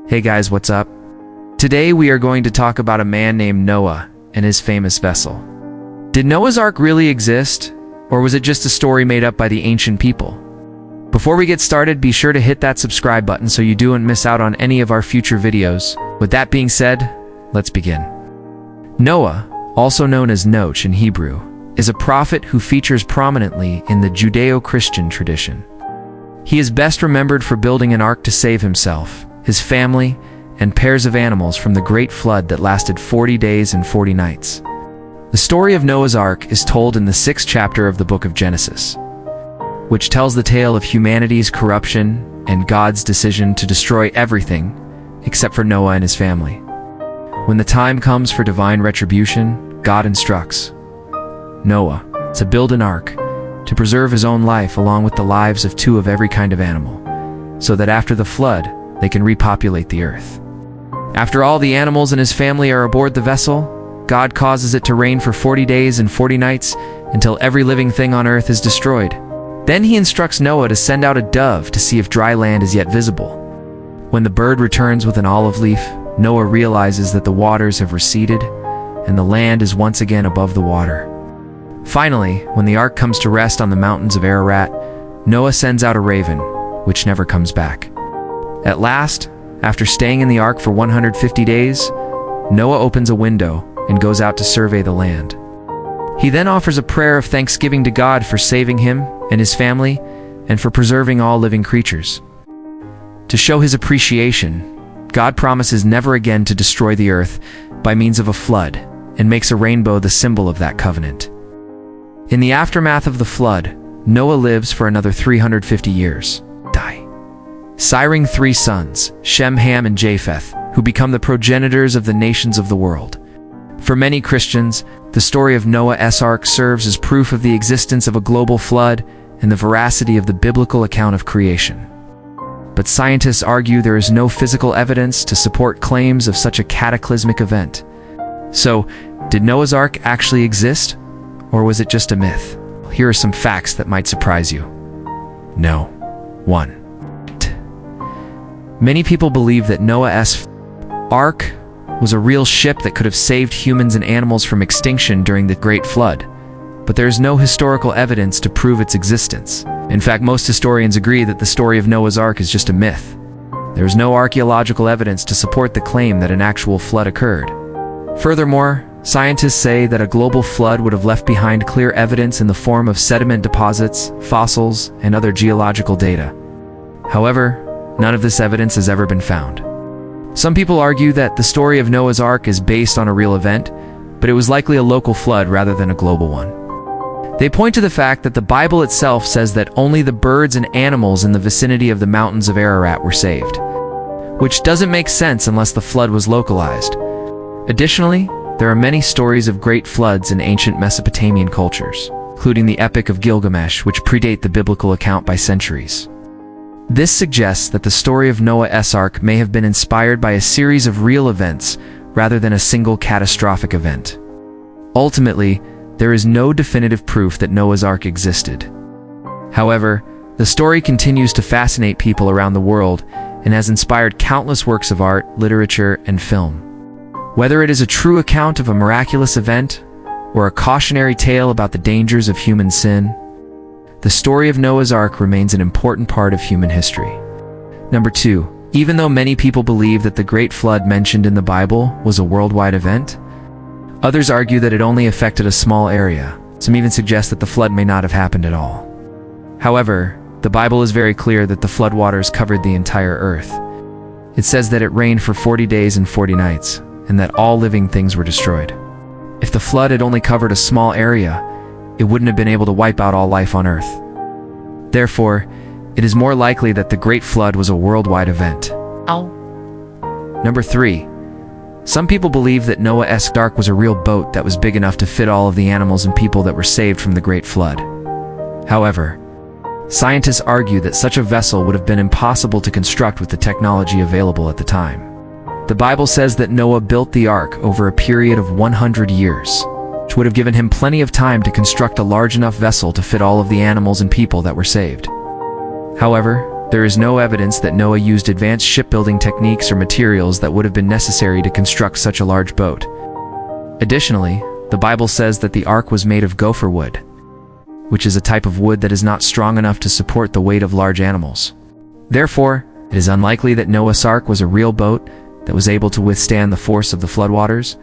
Hey guys, what's up? Today we are going to talk about a man named Noah and his famous vessel. Did Noah's Ark really exist, or was it just a story made up by the ancient people? Before we get started, be sure to hit that subscribe button so you don't miss out on any of our future videos. With that being said, let's begin. Noah, also known as Noach in Hebrew, is a prophet who features prominently in the Judeo-Christian tradition. He is best remembered for building an ark to save himself, his family, and pairs of animals from the great flood that lasted 40 days and 40 nights. The story of Noah's Ark is told in the 6th chapter of the book of Genesis, which tells the tale of humanity's corruption and God's decision to destroy everything except for Noah and his family. When the time comes for divine retribution, God instructs Noah to build an ark to preserve his own life along with the lives of 2 of every kind of animal, so that after the flood, they can repopulate the earth. After all the animals and his family are aboard the vessel, God causes it to rain for 40 days and 40 nights until every living thing on earth is destroyed. Then he instructs Noah to send out a dove to see if dry land is yet visible. When the bird returns with an olive leaf, Noah realizes that the waters have receded and the land is once again above the water. Finally, when the ark comes to rest on the mountains of Ararat, Noah sends out a raven, which never comes back. At last, after staying in the ark for 150 days, Noah opens a window and goes out to survey the land. He then offers a prayer of thanksgiving to God for saving him and his family and for preserving all living creatures. To show his appreciation, God promises never again to destroy the earth by means of a flood and makes a rainbow the symbol of that covenant. In the aftermath of the flood, Noah lives for another 350 years, siring 3 sons, Shem, Ham, and Japheth, who become the progenitors of the nations of the world. For many Christians, the story of Noah's Ark serves as proof of the existence of a global flood and the veracity of the biblical account of creation. But scientists argue there is no physical evidence to support claims of such a cataclysmic event. So, did Noah's Ark actually exist, or was it just a myth? Here are some facts that might surprise you. No. 1. Many people believe that Noah's Ark was a real ship that could have saved humans and animals from extinction during the Great Flood, but there is no historical evidence to prove its existence. In fact, most historians agree that the story of Noah's Ark is just a myth. There is no archaeological evidence to support the claim that an actual flood occurred. Furthermore, scientists say that a global flood would have left behind clear evidence in the form of sediment deposits, fossils, and other geological data. However, none of this evidence has ever been found. Some people argue that the story of Noah's Ark is based on a real event, but it was likely a local flood rather than a global one. They point to the fact that the Bible itself says that only the birds and animals in the vicinity of the mountains of Ararat were saved, which doesn't make sense unless the flood was localized. Additionally, there are many stories of great floods in ancient Mesopotamian cultures, including the Epic of Gilgamesh, which predate the biblical account by centuries. This suggests that the story of Noah's Ark may have been inspired by a series of real events rather than a single catastrophic event. Ultimately, there is no definitive proof that Noah's Ark existed. However, the story continues to fascinate people around the world and has inspired countless works of art, literature, and film. Whether it is a true account of a miraculous event or a cautionary tale about the dangers of human sin, the story of Noah's Ark remains an important part of human history. Number 2. Even though many people believe that the Great Flood mentioned in the Bible was a worldwide event, others argue that it only affected a small area. Some even suggest that the flood may not have happened at all. However, the Bible is very clear that the floodwaters covered the entire earth. It says that it rained for 40 days and 40 nights, and that all living things were destroyed. If the flood had only covered a small area, it wouldn't have been able to wipe out all life on Earth. Therefore, it is more likely that the Great Flood was a worldwide event. Number 3. Some people believe that Noah's Ark was a real boat that was big enough to fit all of the animals and people that were saved from the Great Flood. However, scientists argue that such a vessel would have been impossible to construct with the technology available at the time. The Bible says that Noah built the ark over a period of 100 years. Which would have given him plenty of time to construct a large enough vessel to fit all of the animals and people that were saved. However, There is no evidence that Noah used advanced shipbuilding techniques or materials that would have been necessary to construct such a large boat. Additionally, the Bible says that the ark was made of gopher wood, which is a type of wood that is not strong enough to support the weight of large animals. Therefore, it is unlikely that Noah's ark was a real boat that was able to withstand the force of the floodwaters.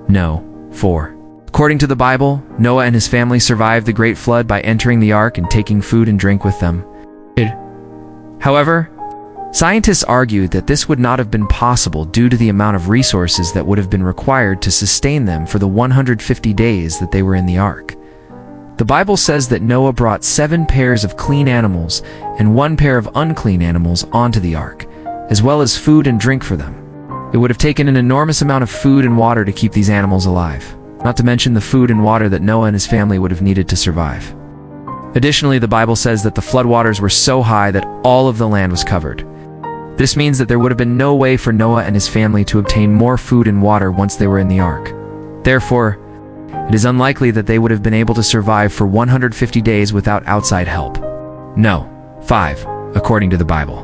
No. 4. According to the Bible, Noah and his family survived the great flood by entering the ark and taking food and drink with them. However, scientists argued that this would not have been possible due to the amount of resources that would have been required to sustain them for the 150 days that they were in the ark. The Bible says that Noah brought 7 pairs of clean animals and 1 pair of unclean animals onto the ark, as well as food and drink for them. It would have taken an enormous amount of food and water to keep these animals alive, not to mention the food and water that Noah and his family would have needed to survive. Additionally, the Bible says that the floodwaters were so high that all of the land was covered. This means that there would have been no way for Noah and his family to obtain more food and water once they were in the ark. Therefore, it is unlikely that they would have been able to survive for 150 days without outside help. No. 5. According to the Bible,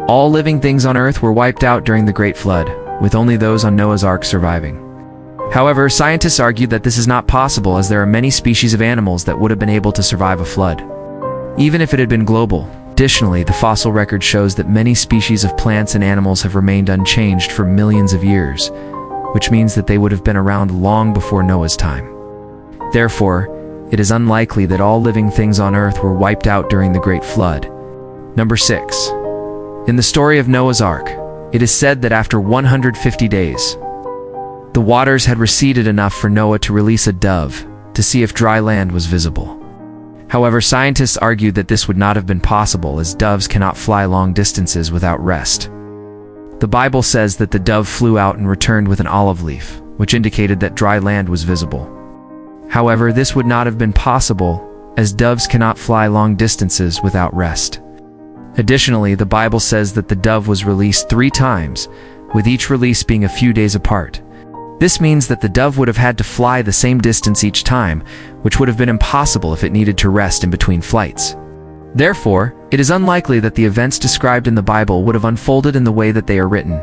all living things on earth were wiped out during the Great Flood, with only those on Noah's ark surviving. However, scientists argued that this is not possible as there are many species of animals that would have been able to survive a flood, even if it had been global. Additionally, the fossil record shows that many species of plants and animals have remained unchanged for millions of years, which means that they would have been around long before Noah's time. Therefore, it is unlikely that all living things on earth were wiped out during the Great Flood. Number 6. In the story of Noah's Ark, it is said that after 150 days, the waters had receded enough for Noah to release a dove to see if dry land was visible. However, scientists argued that this would not have been possible as doves cannot fly long distances without rest. The Bible says that the dove flew out and returned with an olive leaf, which indicated that dry land was visible. However, this would not have been possible as doves cannot fly long distances without rest. Additionally, the Bible says that the dove was released 3 times, with each release being a few days apart. This means that the dove would have had to fly the same distance each time, which would have been impossible if it needed to rest in between flights. Therefore, it is unlikely that the events described in the Bible would have unfolded in the way that they are written.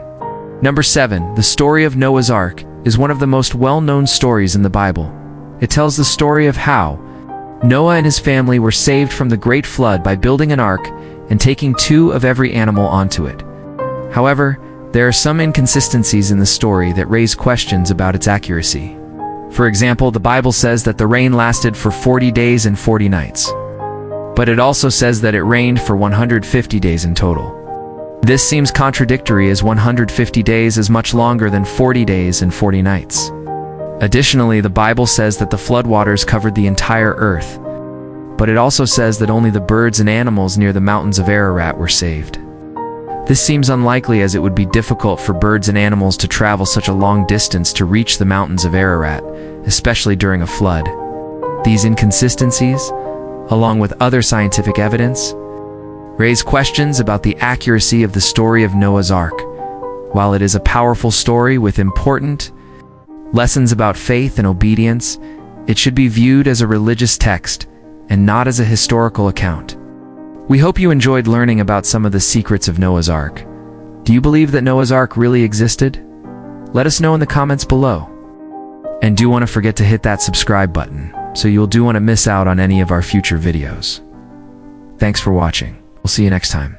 Number 7. The story of Noah's Ark is one of the most well-known stories in the Bible. It tells the story of how Noah and his family were saved from the great flood by building an ark and taking 2 of every animal onto it. However, there are some inconsistencies in the story that raise questions about its accuracy. For example, the Bible says that the rain lasted for 40 days and 40 nights. But it also says that it rained for 150 days in total. This seems contradictory as 150 days is much longer than 40 days and 40 nights. Additionally, the Bible says that the floodwaters covered the entire earth, but it also says that only the birds and animals near the mountains of Ararat were saved. This seems unlikely as it would be difficult for birds and animals to travel such a long distance to reach the mountains of Ararat, especially during a flood. These inconsistencies, along with other scientific evidence, raise questions about the accuracy of the story of Noah's Ark. While it is a powerful story with important lessons about faith and obedience, it should be viewed as a religious text and not as a historical account. We hope you enjoyed learning about some of the secrets of Noah's Ark. Do you believe that Noah's Ark really existed? Let us know in the comments below. And do want to forget to hit that subscribe button, so you'll do want to miss out on any of our future videos. Thanks for watching. We'll see you next time.